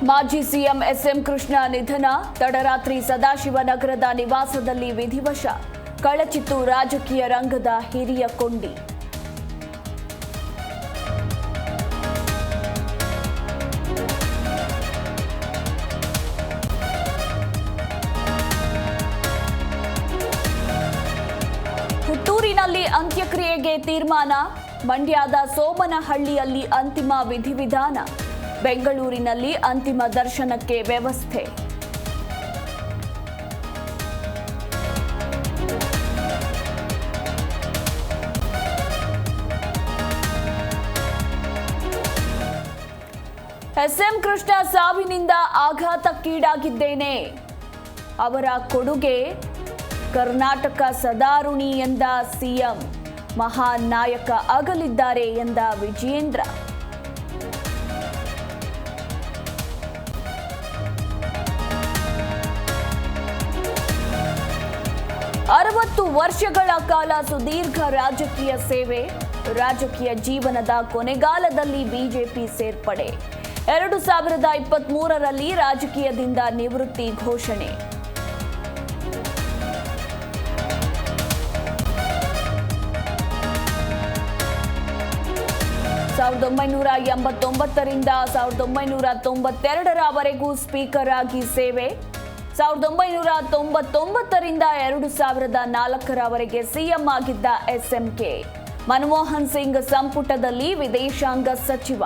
ಮಾಜಿ CM S M Krishna ನಿಧನ. ತಡರಾತ್ರಿ ಸದಾಶಿವನಗರದ ನಿವಾಸದಲ್ಲಿ ವಿಧಿವಶ. ಕಳಚಿತ್ತು ರಾಜಕೀಯ ರಂಗದ ಹಿರಿಯ ಕೊಂಡಿ. ಹುಟ್ಟೂರಿನಲ್ಲಿ ಅಂತ್ಯಕ್ರಿಯೆಗೆ ತೀರ್ಮಾನ. ಮಂಡ್ಯದ ಸೋಮನಹಳ್ಳಿಯಲ್ಲಿ ಅಂತಿಮ ವಿಧಿವಿಧಾನ. ಬೆಂಗಳೂರಿನಲ್ಲಿ ಅಂತಿಮ ದರ್ಶನಕ್ಕೆ ವ್ಯವಸ್ಥೆ. ಎಸ್ಎಂ ಕೃಷ್ಣ ಸಾವಿನಿಂದ ಆಘಾತಕ್ಕೀಡಾಗಿದ್ದೇನೆ. ಅವರ ಕೊಡುಗೆ ಕರ್ನಾಟಕ ಸದಾಋಣಿ ಎಂದ ಸಿಎಂ. ಮಹಾನ್ ನಾಯಕ ಅಗಲಿದ್ದಾರೆ ಎಂದ ವಿಜಯೇಂದ್ರ. ಅರವತ್ತು ವರ್ಷಗಳ ಕಾಲ ಸುದೀರ್ಘ ರಾಜಕೀಯ ಸೇವೆ. ರಾಜಕೀಯ ಜೀವನದ ಕೊನೆಗಾಲದಲ್ಲಿ ಬಿಜೆಪಿ ಸೇರ್ಪಡೆ. 2023ರಲ್ಲಿ ರಾಜಕೀಯದಿಂದ ನಿವೃತ್ತಿ ಘೋಷಣೆ. ಸಾವಿರದ 1989ರಿಂದ 1992ರವರೆಗೂ ಸ್ಪೀಕರ್ ಆಗಿ ಸೇವೆ. 1999ರಿಂದ 2004ರವರೆಗೆ ಸಿಎಂ ಆಗಿದ್ದ ಎಸ್ಎಂಕೆ. ಮನಮೋಹನ್ ಸಿಂಗ್ ಸಂಪುಟದಲ್ಲಿ ವಿದೇಶಾಂಗ ಸಚಿವ.